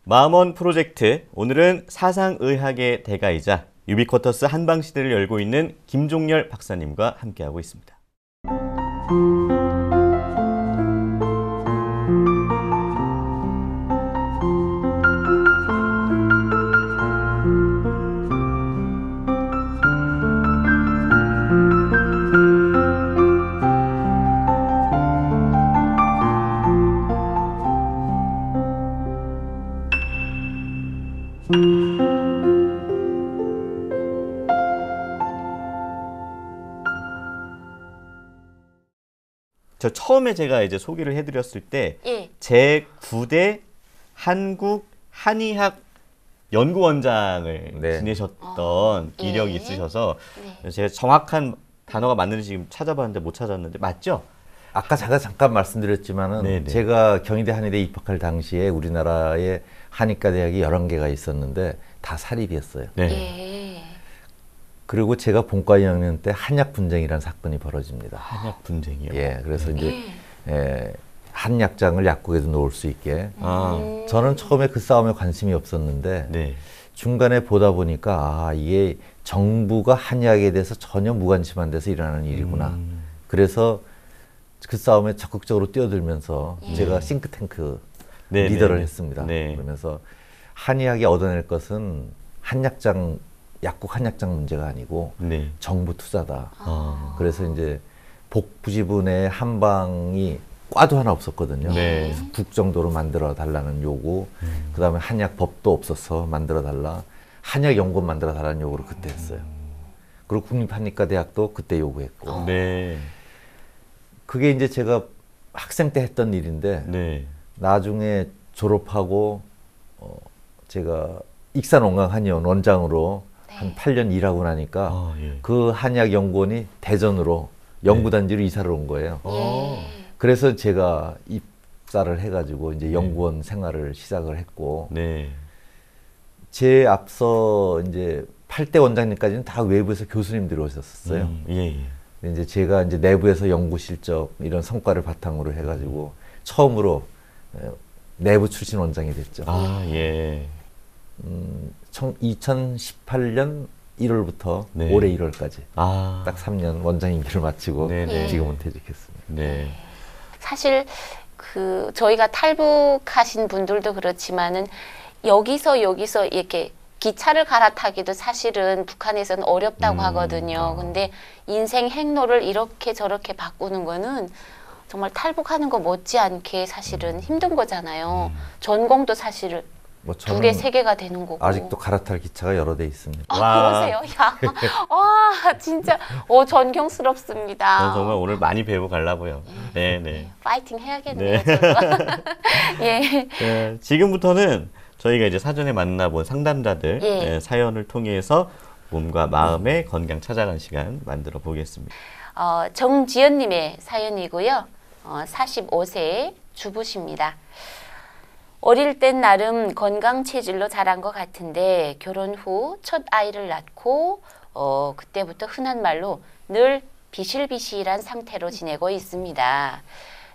마음원 프로젝트, 오늘은 사상의학의 대가이자 유비쿼터스 한방시대를 열고 있는 김종열 박사님과 함께하고 있습니다. 저 처음에 제가 이제 소개를 해드렸을 때 제9대 한국 한의학 연구원장을 지내셨던 이력이 있으셔서 제가 정확한 단어가 맞는지 지금 찾아봤는데 못 찾았는데 맞죠? 아까 제가 잠깐 말씀드렸지만은 제가 경희대 한의대 입학할 당시에 우리나라에 한의과 대학이 11개가 있었는데 다 사립이었어요. 그리고 제가 본과 2학년 때 한약 분쟁이라는 사건이 벌어집니다. 한약 분쟁이요? 예, 그래서 이제 한약장을 약국에도 놓을 수 있게. 저는 처음에 그 싸움에 관심이 없었는데 중간에 보다 보니까 이게 정부가 한약에 대해서 전혀 무관심한 데서 일어나는 일이구나. 그래서 그 싸움에 적극적으로 뛰어들면서 제가 싱크탱크 리더를 했습니다. 그러면서 한의학이 얻어낼 것은 한약장 약국 한약장 문제가 아니고 정부 투자다. 그래서 이제 복부지분의 한방이 과도 하나 없었거든요. 그래서 국 정도로 만들어 달라는 요구, 그 다음에 한약법도 없어서 만들어 달라, 한약연구원 만들어 달라는 요구를 그때 했어요. 그리고 국립한의과대학도 그때 요구했고. 그게 이제 제가 학생 때 했던 일인데 나중에 졸업하고 제가 익산원광한의원 원장으로 한 8년 일하고 나니까 그 한약연구원이 대전으로 연구단지로 이사를 온 거예요. 그래서 제가 입사를 해가지고 이제 연구원 생활을 시작을 했고, 제 앞서 이제 8대 원장님까지는 다 외부에서 교수님들이 오셨었어요. 이제 제가 이제 내부에서 연구 실적 이런 성과를 바탕으로 해가지고 처음으로 내부 출신 원장이 됐죠. 2018년 1월부터 올해 1월까지 딱 3년 원장 임기를 마치고 지금은 퇴직했습니다. 사실 저희가 탈북하신 분들도 그렇지만은 여기서 이렇게 기차를 갈아타기도 사실은 북한에서는 어렵다고 하거든요. 근데 인생 행로를 이렇게 저렇게 바꾸는 거는 정말 탈북하는 거 못지않게 사실은 힘든 거잖아요. 전공도 사실 뭐 2개, 3개가 되는 거고. 아직도 갈아탈 기차가 여러 대 있습니다. 그러세요? 야, 와, 진짜 존경스럽습니다. 저는 정말 오늘 많이 배우고 가려고요. 파이팅 해야겠네요. 지금부터는 저희가 이제 사전에 만나본 상담자들 사연을 통해서 몸과 마음의 건강 찾아가는 시간 만들어 보겠습니다. 정지연님의 사연이고요. 45세 주부십니다. 어릴 땐 나름 건강 체질로 자란 것 같은데 결혼 후 첫 아이를 낳고 그때부터 흔한 말로 늘 비실비실한 상태로 지내고 있습니다.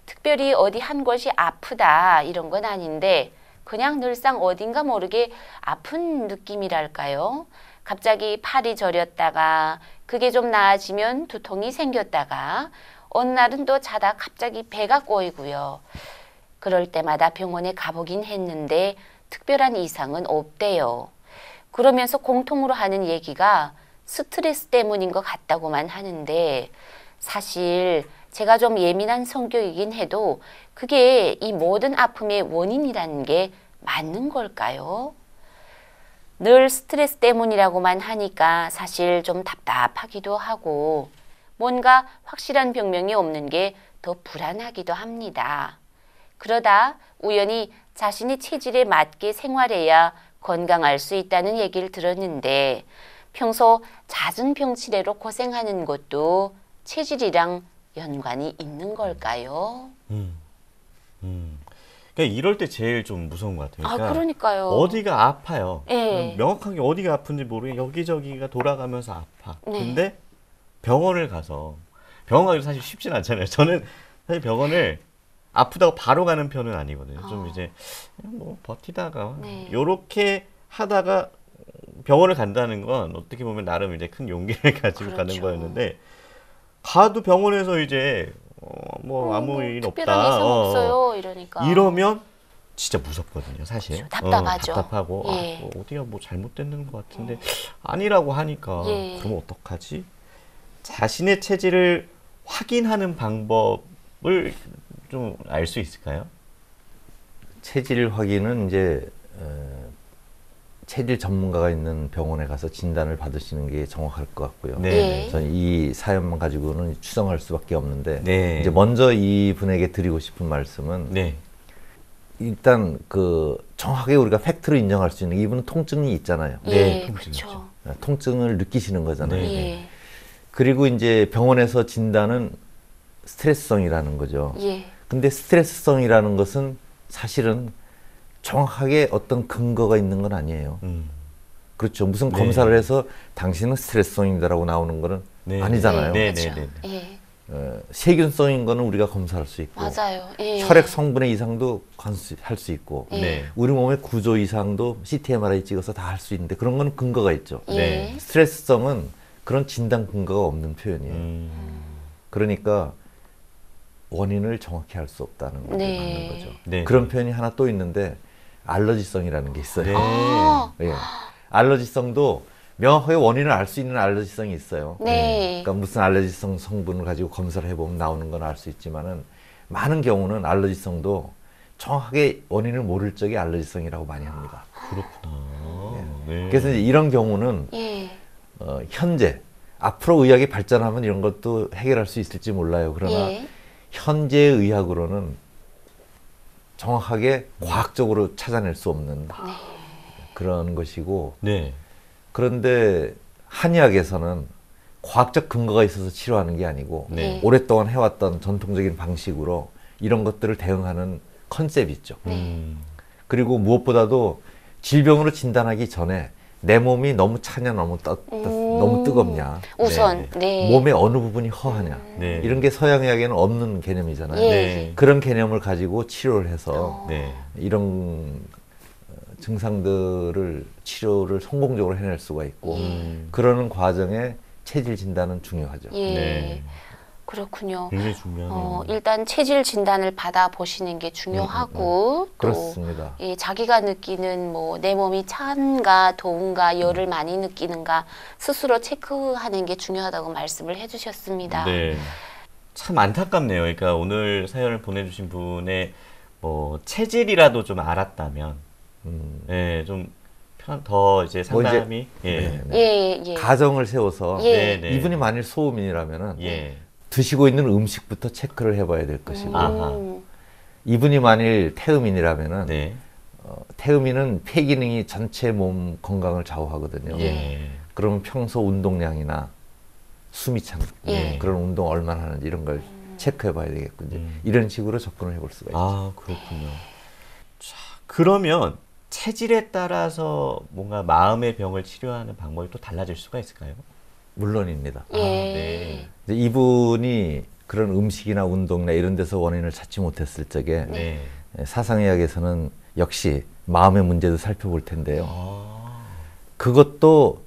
특별히 어디 한 곳이 아프다 이런 건 아닌데 그냥 늘상 어딘가 모르게 아픈 느낌이랄까요? 갑자기 팔이 저렸다가 그게 좀 나아지면 두통이 생겼다가 어느 날은 또 자다 갑자기 배가 꼬이고요. 그럴 때마다 병원에 가보긴 했는데 특별한 이상은 없대요. 그러면서 공통으로 하는 얘기가 스트레스 때문인 것 같다고만 하는데 사실 제가 좀 예민한 성격이긴 해도 그게 이 모든 아픔의 원인이라는 게 맞는 걸까요? 늘 스트레스 때문이라고만 하니까 사실 좀 답답하기도 하고 뭔가 확실한 병명이 없는 게 더 불안하기도 합니다. 그러다 우연히 자신의 체질에 맞게 생활해야 건강할 수 있다는 얘기를 들었는데 평소 잦은 병치레로 고생하는 것도 체질이랑 연관이 있는 걸까요? 그러니까 이럴 때 제일 좀 무서운 것 같아요. 그러니까 그러니까요. 어디가 아파요. 명확하게 어디가 아픈지 모르게 여기저기가 돌아가면서 아파. 근데 병원을 가서 병원 가기도 사실 쉽진 않잖아요. 저는 사실 병원을 아프다고 바로 가는 편은 아니거든요. 좀 이제 뭐 버티다가 네. 요렇게 하다가 병원을 간다는 건 어떻게 보면 나름 이제 큰 용기를 가지고 그렇죠. 가는 거였는데 가도 병원에서 이제 뭐 아무 일 특별한 없다. 이상 없어요. 이러니까. 이러면 진짜 무섭거든요, 사실. 그렇죠. 답답하죠. 답답하고 예. 뭐 어디가 뭐 잘못됐는 것 같은데 아니라고 하니까 예. 그럼 어떡하지? 자신의 체질을 확인하는 방법을 좀 알 수 있을까요? 체질 확인은 이제 체질 전문가가 있는 병원에 가서 진단을 받으시는 게 정확할 것 같고요. 네. 저는 이 사연만 가지고는 추정할 수밖에 없는데 네. 이제 먼저 이분에게 드리고 싶은 말씀은 네. 일단 그 정확하게 우리가 팩트로 인정할 수 있는 이분은 통증이 있잖아요. 예, 통증이죠. 그렇죠. 통증을 느끼시는 거잖아요. 네. 예. 그리고 이제 병원에서 진단은 스트레스성이라는 거죠. 예. 근데 스트레스성이라는 것은 사실은 정확하게 어떤 근거가 있는 건 아니에요. 그렇죠. 무슨 네. 검사를 해서 당신은 스트레스성이다라고 나오는 거는 네. 아니잖아요. 네. 그렇죠. 네. 예. 세균성인 거는 우리가 검사할 수 있고 맞아요. 예. 혈액 성분의 이상도 할 수 있고 예. 네. 우리 몸의 구조 이상도 CT, MRI 찍어서 다 할 수 있는데 그런 건 근거가 있죠. 예. 네. 스트레스성은 그런 진단 근거가 없는 표현이에요. 그러니까 원인을 정확히 알 수 없다는 게 네. 맞는 거죠. 네. 그런 표현이 하나 또 있는데 알러지성이라는 게 있어요. 네. 아, 예. 알러지성도 명확하게 원인을 알 수 있는 알러지성이 있어요. 네. 그러니까 무슨 알러지성 성분을 가지고 검사를 해보면 나오는 건 알 수 있지만은 많은 경우는 알러지성도 정확하게 원인을 모를 적에 알러지성이라고 많이 합니다. 그렇구나. 네. 그래서 이제 이런 경우는 예. 현재 앞으로 의학이 발전하면 이런 것도 해결할 수 있을지 몰라요. 그러나 예. 현재 의학으로는 정확하게 과학적으로 찾아낼 수 없는 그런 것이고 네. 그런데 한의학에서는 과학적 근거가 있어서 치료하는 게 아니고 네. 오랫동안 해왔던 전통적인 방식으로 이런 것들을 대응하는 컨셉이 있죠. 그리고 무엇보다도 질병으로 진단하기 전에 내 몸이 너무 차냐 너무 너무 뜨겁냐 우선 네. 몸의 어느 부분이 허하냐 네. 이런 게 서양의학에는 없는 개념이잖아요. 예. 네. 그런 개념을 가지고 치료를 해서 네. 이런 증상들을 치료를 성공적으로 해낼 수가 있고 그러는 과정에 체질 진단은 중요하죠. 예. 네. 그렇군요. 굉장히 중요하네요. 일단 체질 진단을 받아 보시는 게 중요하고 또 그렇습니다. 예, 자기가 느끼는 뭐 내 몸이 찬가 더운가 열을 많이 느끼는가 스스로 체크하는 게 중요하다고 말씀을 해주셨습니다. 네. 참 안타깝네요. 그러니까 오늘 사연을 보내주신 분의 뭐 체질이라도 좀 알았다면, 네, 좀 더 이제 상담이, 예, 네, 네. 예, 예. 가정을 세워서 예. 네, 네. 이분이 만일 소음인이라면은 예, 드시고 있는 음식부터 체크를 해봐야 될 것이고 아하. 이분이 만일 태음인이라면은 네, 태음인은 폐 기능이 전체 몸 건강을 좌우하거든요. 예, 그러면 평소 운동량이나 숨이 찬 예. 그런 운동 얼마나 하는지 이런 걸 체크해봐야 되겠군요. 이런 식으로 접근을 해볼 수가 있죠. 아, 그렇군요. 자, 그러면 체질에 따라서 뭔가 마음의 병을 치료하는 방법이 또 달라질 수가 있을까요? 물론입니다. 예. 네. 이제 이분이 그런 음식이나 운동이나 이런 데서 원인을 찾지 못했을 적에 네. 사상의학에서는 역시 마음의 문제도 살펴볼 텐데요. 아, 그것도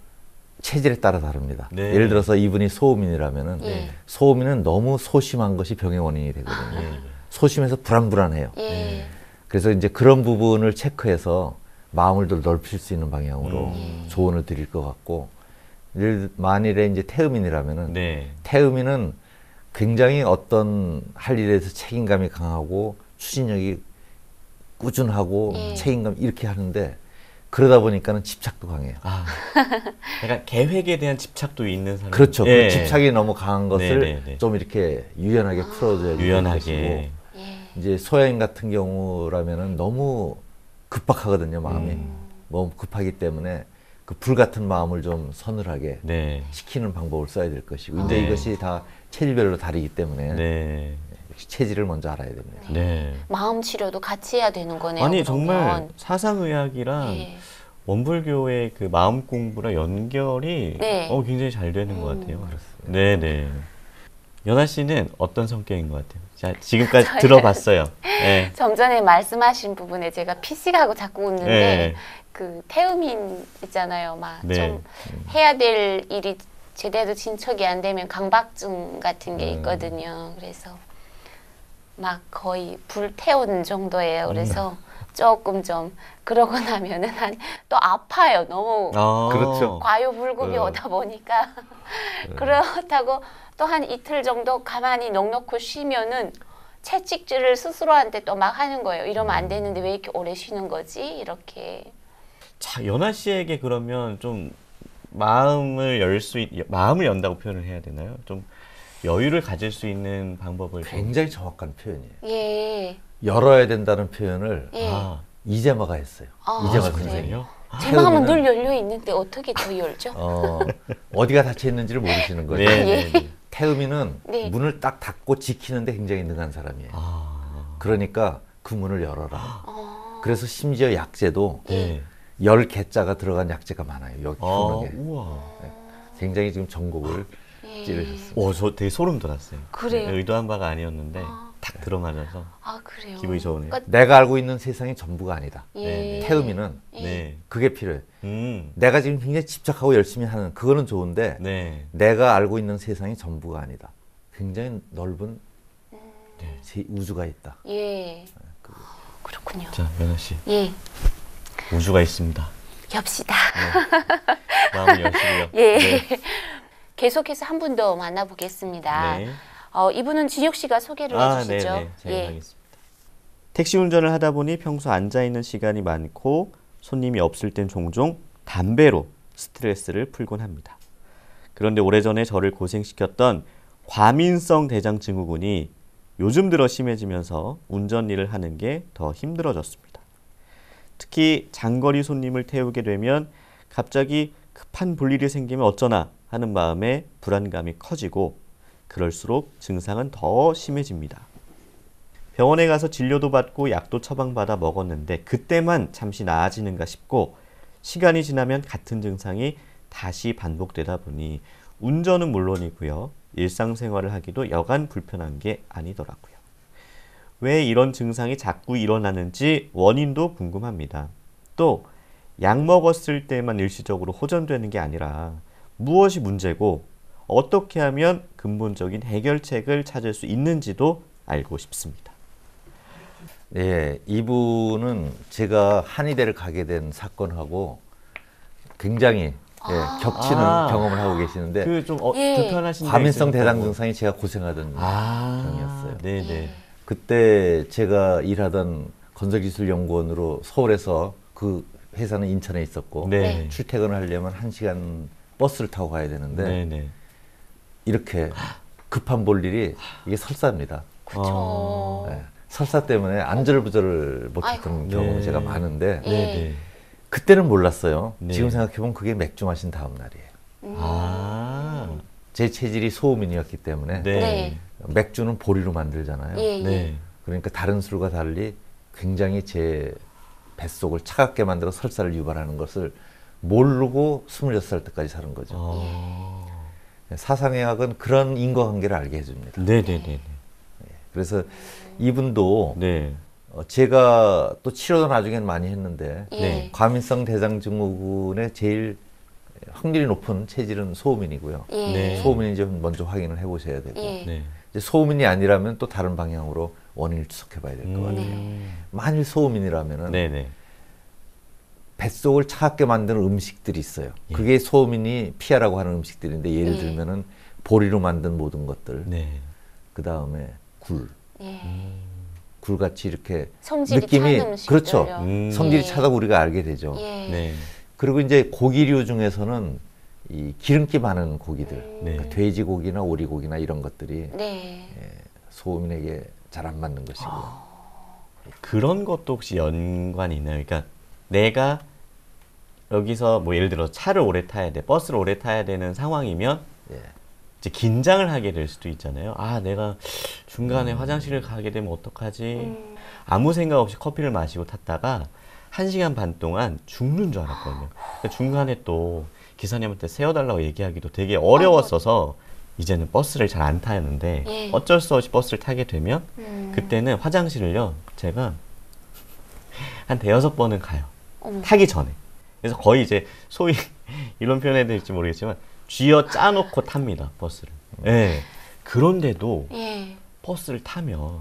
체질에 따라 다릅니다. 네. 예를 들어서 이분이 소음인이라면은 예. 소음인은 너무 소심한 것이 병의 원인이 되거든요. 예. 소심해서 불안불안해요. 예. 그래서 이제 그런 부분을 체크해서 마음을 더 넓힐 수 있는 방향으로 조언을 드릴 것 같고, 만일에 이제 태음인이라면은 네. 태음인은 굉장히 어떤 할 일에 대해서 책임감이 강하고 추진력이 꾸준하고 책임감 이렇게 하는데 그러다 보니까는 집착도 강해요. 아, 약간 계획에 대한 집착도 있는 사람. 그렇죠. 예. 그 집착이 너무 강한 것을 네, 네, 네. 좀 이렇게 유연하게 풀어줘야 되는 유연하게. 것이고, 예. 이제 소양인 같은 경우라면은 너무 급박하거든요, 마음이. 너무 급하기 때문에 그 불 같은 마음을 좀 서늘하게 네. 시키는 방법을 써야 될 것이고, 이제 네. 이것이 다 체질별로 다르기 때문에 네. 역시 체질을 먼저 알아야 됩니다. 네. 마음 치료도 같이 해야 되는 거네요. 아니, 그러면. 정말 사상의학이랑 예. 원불교의 그 마음 공부랑 연결이 네. 굉장히 잘 되는 것 같아요. 네네. 연아 씨는 어떤 성격인 것 같아요? 자, 지금까지 들어봤어요. 네. 좀 전에 말씀하신 부분에 제가 피식하고 자꾸 웃는데 네. 그 태음인 있잖아요. 막 좀 네. 해야 될 일이 제대로 진척이 안 되면 강박증 같은 게 있거든요. 그래서 막 거의 불태운 정도예요. 그래서 조금 좀 그러고 나면은 또 아파요. 너무 그렇죠. 과유불급이 오다 보니까 그렇다고 또 한 이틀 정도 가만히 넋놓고 쉬면은 채찍질을 스스로한테 또 막 하는 거예요. 이러면 안 되는데 왜 이렇게 오래 쉬는 거지? 이렇게. 자, 연아 씨에게 그러면 좀 마음을 연다고 표현을 해야 되나요? 좀 여유를 가질 수 있는 방법을 굉장히 정확한 표현이에요. 예. 열어야 된다는 표현을 예. 이재마가 했어요. 아, 이재마 그래요? 선생이요. 제 마음은 늘 열려 있는데 어떻게 더 열죠? 어디가 닫혀 있는지를 모르시는 거죠. 네. 예. 태음이는 네. 문을 딱 닫고 지키는데 굉장히 능한 사람이에요. 그러니까 그 문을 열어라. 그래서 심지어 약재도 네. 10개자가 들어간 약재가 많아요. 여기 표면에. 우와. 굉장히 지금 전곡을 찌르셨어요. 오, 저 되게 소름 돋았어요. 그래요? 네, 의도한 바가 아니었는데 탁 들어맞아서 아, 그래요? 기분이 좋으네요. 그러니까, 내가 알고 있는 세상이 전부가 아니다. 예. 태음이는 네. 그게 필요해. 내가 지금 굉장히 집착하고 열심히 하는 그거는 좋은데 네. 내가 알고 있는 세상이 전부가 아니다. 굉장히 넓은 우주가 있다. 예. 그렇군요. 자, 연아 씨. 예. 우주가 있습니다. 엽시다. 마음을 여시고요. 예. 네. 계속해서 한 분 더 만나보겠습니다. 네. 이분은 진혁 씨가 소개를 해주시죠. 네네. 제가 예. 하겠습니다. 택시 운전을 하다 보니 평소 앉아있는 시간이 많고 손님이 없을 땐 종종 담배로 스트레스를 풀곤 합니다. 그런데 오래전에 저를 고생시켰던 과민성 대장 증후군이 요즘 들어 심해지면서 운전 일을 하는 게 더 힘들어졌습니다. 특히 장거리 손님을 태우게 되면 갑자기 급한 볼일이 생기면 어쩌나 하는 마음에 불안감이 커지고 그럴수록 증상은 더 심해집니다. 병원에 가서 진료도 받고 약도 처방받아 먹었는데 그때만 잠시 나아지는가 싶고 시간이 지나면 같은 증상이 다시 반복되다 보니 운전은 물론이고요. 일상생활을 하기도 여간 불편한 게 아니더라고요. 왜 이런 증상이 자꾸 일어나는지 원인도 궁금합니다. 또 약 먹었을 때만 일시적으로 호전되는 게 아니라 무엇이 문제고 어떻게 하면 근본적인 해결책을 찾을 수 있는지도 알고 싶습니다. 네, 이분은 제가 한의대를 가게 된 사건하고 굉장히 겹치는 경험을 하고 계시는데 불편하신 과민성 대장 증상이 제가 고생하던 병이었어요. 네네. 그때 제가 일하던 건설기술연구원으로 서울에서 그 회사는 인천에 있었고 네. 출퇴근을 하려면 1시간 버스를 타고 가야 되는데 네네. 이렇게 급한 볼일이 이게 설사입니다. 그렇죠. 네. 설사 때문에 안절부절을 못했던 경험이 제가 많은데 네네. 그때는 몰랐어요. 네. 지금 생각해보면 그게 맥주 마신 다음 날이에요. 제 체질이 소음인이었기 때문에 네. 맥주는 보리로 만들잖아요. 예, 예. 네. 그러니까 다른 술과 달리 굉장히 제 뱃속을 차갑게 만들어 설사를 유발하는 것을 모르고 26살 때까지 사는 거죠. 사상의학은 그런 인과관계를 알게 해줍니다. 네네네. 그래서 이분도 네. 제가 또 치료도 나중엔 많이 했는데 예. 과민성 대장 증후군의 제일 확률이 높은 체질은 소음인이고요. 예. 네. 소음인인지 먼저 확인을 해보셔야 되고 예. 네. 이제 소음인이 아니라면 또 다른 방향으로 원인을 추적해봐야 될 것 같아요. 만일 소음인이라면은 네네. 뱃속을 차갑게 만드는 음식들이 있어요. 예. 그게 소음인이 피하라고 하는 음식들인데 예를 들면은 보리로 만든 모든 것들, 네. 그 다음에 굴, 예. 굴같이 이렇게 성질이 느낌이 찬 음식들요. 그렇죠. 성질이 예. 차다고 우리가 알게 되죠. 예. 네. 그리고 이제 고기류 중에서는 이 기름기 많은 고기들, 네. 그러니까 돼지고기나 오리고기나 이런 것들이 네. 소음인에게 잘 안 맞는 것이고. 그런 것도 혹시 연관이 있나요? 그러니까 내가 여기서 뭐 예를 들어 차를 오래 타야 돼, 버스를 오래 타야 되는 상황이면 예. 이제 긴장을 하게 될 수도 있잖아요. 아, 내가 중간에 화장실을 가게 되면 어떡하지? 아무 생각 없이 커피를 마시고 탔다가 1시간 반 동안 죽는 줄 알았거든요. 그러니까 중간에 또 기사님한테 세워달라고 얘기하기도 되게 어려웠어서 이제는 버스를 잘 안 타는데 예. 어쩔 수 없이 버스를 타게 되면 그때는 화장실을요 제가 한 대여섯 번은 가요. 타기 전에. 그래서 거의 이제 소위 이런 표현해야 될지 모르겠지만 쥐어 짜놓고 탑니다 버스를. 예. 그런데도 예. 버스를 타면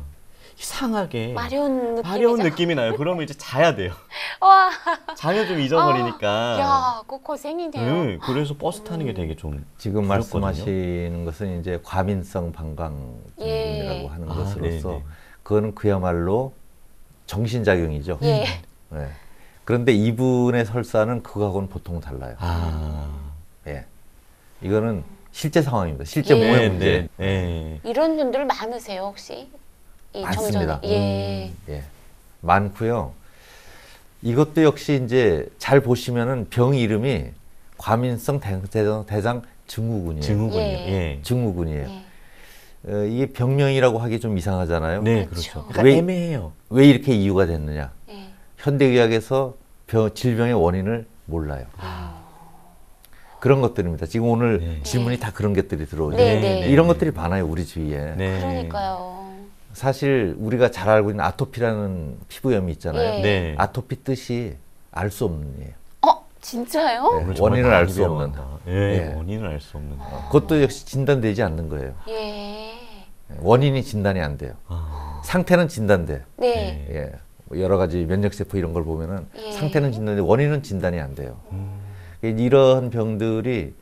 이상하게 마려운 느낌이 나요. 그러면 이제 자야 돼요. 와. 자면 좀 잊어버리니까. 야, 그거 고생이네요. 그래서 버스 타는 게 되게 좀 지금 그렇거든요. 말씀하시는 것은 이제 과민성 방광증이라고 하는 것으로서 네네. 그거는 그야말로 정신작용이죠. 예. 네. 그런데 이분의 설사는 그거하고는 보통 달라요. 예. 이거는 실제 상황입니다. 실제 예. 몸의 문제. 이런 분들 많으세요, 혹시? 이 많습니다. 예. 예. 많고요. 이것도 역시 이제 잘 보시면은 병 이름이 과민성 대장 증후군이에요. 증후군이요. 예. 예. 증후군이에요. 예. 이게 병명이라고 하기 좀 이상하잖아요. 네, 그렇죠. 그렇죠. 왜- 애매해요. 왜 이렇게 이유가 됐느냐? 예. 현대의학에서 질병의 원인을 몰라요. 그런 것들입니다. 지금 오늘 네. 질문이 다 그런 것들이 들어오죠. 네. 이런 것들이 많아요, 우리 주위에. 네. 그러니까요. 사실 우리가 잘 알고 있는 아토피라는 피부염이 있잖아요. 예. 네. 아토피 뜻이 알 수 없는 예요. 진짜요? 네. 오늘 정말 원인을 알 많이 수 없는. 배워간다. 예, 예. 원인을 알 수 없는. 그것도 역시 진단되지 않는 거예요. 예. 원인이 진단이 안 돼요. 상태는 진단돼. 네. 예. 뭐 여러 가지 면역세포 이런 걸 보면은 예. 상태는 진단돼 원인은 진단이 안 돼요. 이런 병들이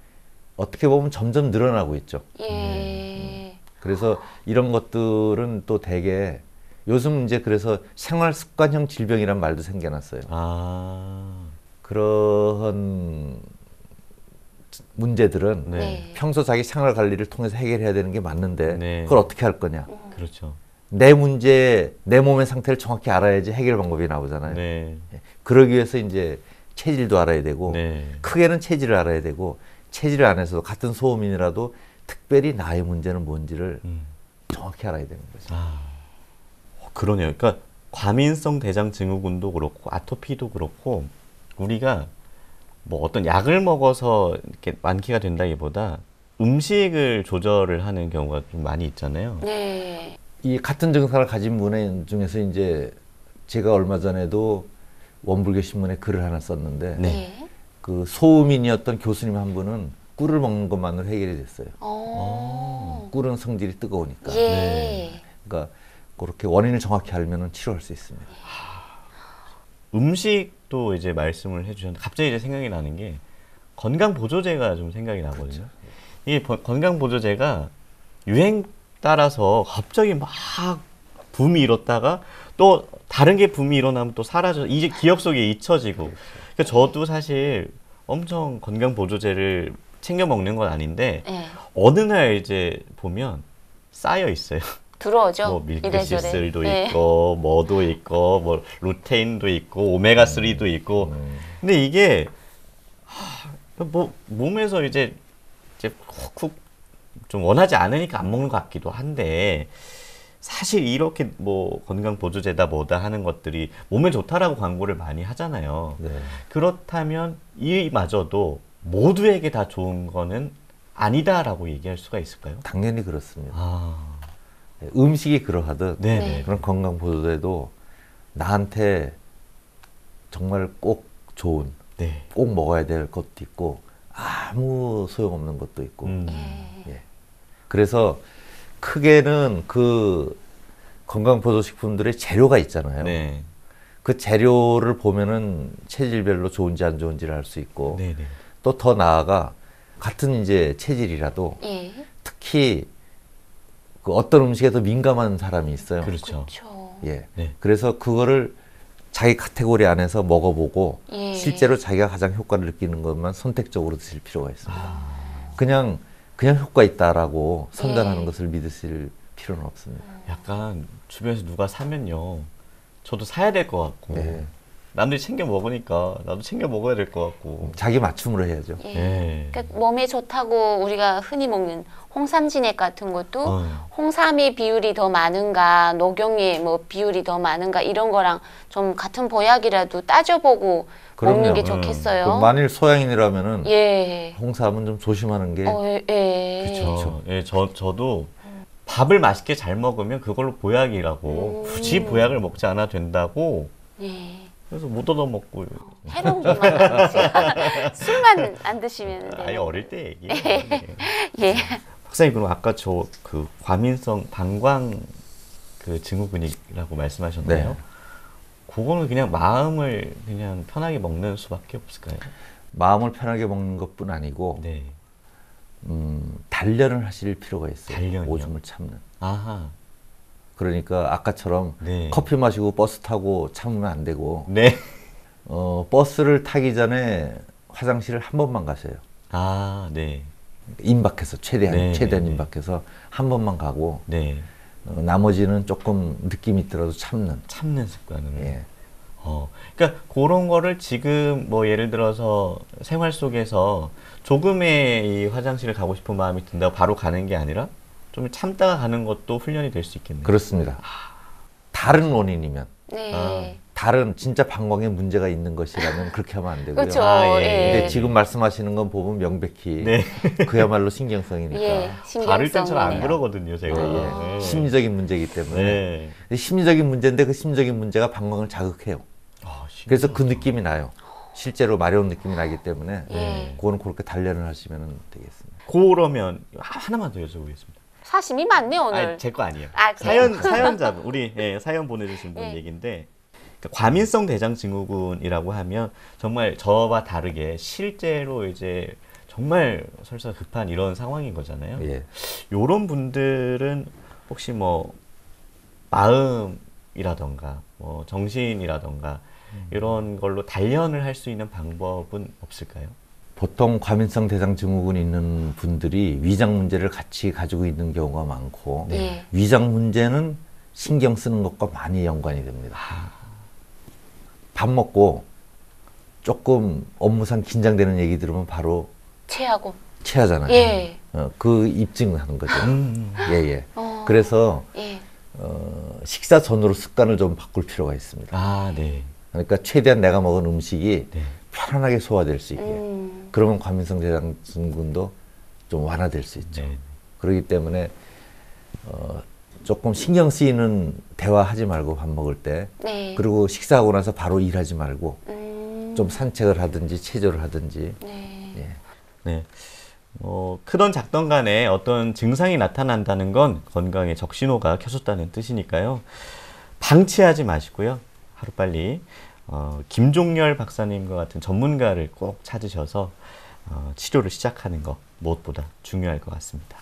어떻게 보면 점점 늘어나고 있죠. 예. 그래서 이런 것들은 또 되게 요즘 이제 그래서 생활 습관형 질병이란 말도 생겨났어요. 그런 문제들은 네. 네. 평소 자기 생활 관리를 통해서 해결해야 되는 게 맞는데 네. 그걸 어떻게 할 거냐? 그렇죠. 내 문제, 내 몸의 상태를 정확히 알아야지 해결 방법이 나오잖아요. 네. 그러기 위해서 이제 체질도 알아야 되고 네. 크게는 체질을 알아야 되고 체질 안에서 같은 소음인이라도 특별히 나의 문제는 뭔지를 정확히 알아야 되는 거죠. 그러네요. 그러니까 과민성 대장 증후군도 그렇고 아토피도 그렇고 우리가 뭐 어떤 약을 먹어서 이렇게 완쾌가 된다기보다 음식을 조절을 하는 경우가 좀 많이 있잖아요. 네. 이 같은 증상을 가진 분 중에서 이제 제가 얼마 전에도 원불교 신문에 글을 하나 썼는데 네. 그 소음인이었던 교수님 한 분은 꿀을 먹는 것만으로 해결이 됐어요. 꿀은 성질이 뜨거우니까. 예. 네. 그러니까 그렇게 원인을 정확히 알면은 치료할 수 있습니다. 음식도 이제 말씀을 해주셨는데 갑자기 이제 생각이 나는 게 건강 보조제가 좀 생각이 나거든요. 이게 건강 보조제가 유행 따라서 갑자기 막 붐이 일었다가 또 다른 게 붐이 일어나면 또 사라져 이제 기억 속에 잊혀지고. 그러니까 저도 사실 엄청 건강 보조제를 챙겨 먹는 건 아닌데 네. 어느 날 이제 보면 쌓여 있어요. 들어오죠. 뭐 밀크시슬도 네. 있고 뭐도 있고 뭐 루테인도 있고 오메가 3도 있고 근데 이게 뭐 몸에서 이제 쿡쿡 좀 원하지 않으니까 안 먹는 것 같기도 한데 사실 이렇게 뭐 건강 보조제다 뭐다 하는 것들이 몸에 좋다라고 광고를 많이 하잖아요. 네. 그렇다면 이마저도 모두에게 다 좋은 거는 아니다라고 얘기할 수가 있을까요? 당연히 그렇습니다. 아, 음식이 그러하듯 네네. 그런 건강 보조제도 나한테 정말 꼭 좋은, 네. 꼭 먹어야 될 것도 있고 아무 소용없는 것도 있고. 예. 그래서 크게는 그 건강보조식품들의 재료가 있잖아요. 네. 그 재료를 보면은 체질별로 좋은지 안 좋은지를 알 수 있고 네네. 또 더 나아가 같은 이제 체질이라도 예. 특히 그 어떤 음식에 더 민감한 사람이 있어요. 그렇죠. 그렇죠. 예. 네. 그래서 그거를 자기 카테고리 안에서 먹어보고 예. 실제로 자기가 가장 효과를 느끼는 것만 선택적으로 드실 필요가 있습니다. 그냥 효과 있다라고 선전하는 예. 것을 믿으실 필요는 없습니다. 약간 주변에서 누가 사면요. 저도 사야 될 것 같고. 네. 남들이 챙겨 먹으니까 나도 챙겨 먹어야 될 것 같고. 자기 맞춤으로 해야죠. 예. 예. 그러니까 몸에 좋다고 우리가 흔히 먹는 홍삼 진액 같은 것도 어. 홍삼의 비율이 더 많은가, 녹용의 뭐 비율이 더 많은가 이런 거랑 좀 같은 보약이라도 따져보고 먹는 게 좋겠어요. 그 만일 소양인이라면은 예. 홍삼은 좀 조심하는 게 예. 그렇죠. 예, 저도 밥을 맛있게 잘 먹으면 그걸로 보약이라고 굳이 보약을 먹지 않아도 된다고. 예. 그래서 못 얻어 먹고. 해로운 것만 안 드세요. 술만 안 드시면 돼요. 아예 어릴 때 얘기. 예. 박사님 그럼 아까 저 그 과민성 방광 그 증후군이라고 말씀하셨나요? 네. 그거는 그냥 마음을 그냥 편하게 먹는 수밖에 없을까요? 마음을 편하게 먹는 것뿐 아니고 네. 단련을 하실 필요가 있어요. 단련이요? 오줌을 참는. 아하. 그러니까 아까처럼 네. 커피 마시고 버스 타고 참으면 안 되고 네. 버스를 타기 전에 화장실을 한 번만 가세요. 아, 네. 임박해서 최대한 네, 네, 임박해서 한 번만 가고 네. 나머지는 조금 느낌이 있더라도 참는. 참는 습관을. 예. 그러니까 그런 거를 지금 뭐 예를 들어서 생활 속에서 조금의 이 화장실을 가고 싶은 마음이 든다고 바로 가는 게 아니라 좀 참다가 가는 것도 훈련이 될 수 있겠네요. 그렇습니다. 다른 원인이면 네. 다른 진짜 방광에 문제가 있는 것이라면 그렇게 하면 안 되고요. 그렇죠. 아, 예. 예. 근데 지금 말씀하시는 건 보면 명백히 네. 그야말로 신경성이니까 예. 바를 땐 잘 안 신경성이네요. 그러거든요, 제가. 예, 네. 심리적인 문제이기 때문에 네. 근데 심리적인 문제인데 그 심리적인 문제가 방광을 자극해요. 아, 그래서 그 느낌이 나요. 실제로 마려운 느낌이 나기 때문에 예. 그거는 그렇게 단련을 하시면 되겠습니다. 그러면 하나만 더 여쭤보겠습니다. 사심이 많네 오늘. 아니, 제 거 아니에요. 아, 그래요? 사연자분, 우리 사연 보내주신 분 예. 얘기인데, 그러니까 과민성 대장 증후군이라고 하면 정말 저와 다르게 실제로 이제 정말 설사 급한 이런 상황인 거잖아요. 예. 요런 분들은 혹시 뭐 마음이라던가 뭐 정신이라던가 이런 걸로 단련을 할 수 있는 방법은 없을까요? 보통 과민성 대장 증후군 있는 분들이 위장 문제를 같이 가지고 있는 경우가 많고 네. 위장 문제는 신경 쓰는 것과 많이 연관이 됩니다. 밥 먹고 조금 업무상 긴장되는 얘기 들으면 바로 체하고. 체하잖아요. 예. 그 입증하는 거죠. 예. 그래서 예. 식사 전후로 습관을 좀 바꿀 필요가 있습니다. 아, 네. 그러니까 최대한 내가 먹은 음식이 네. 편안하게 소화될 수 있게. 그러면 과민성 대장 증후군도 좀 완화될 수 있죠. 네. 그렇기 때문에 조금 신경 쓰이는 대화하지 말고 밥 먹을 때 네. 그리고 식사하고 나서 바로 일하지 말고 좀 산책을 하든지 체조를 하든지 네. 예. 네. 크던 작던 간에 어떤 증상이 나타난다는 건 건강에 적신호가 켜졌다는 뜻이니까요. 방치하지 마시고요. 하루빨리 김종열 박사님과 같은 전문가를 꼭 찾으셔서 치료를 시작하는 거 무엇보다 중요할 것 같습니다.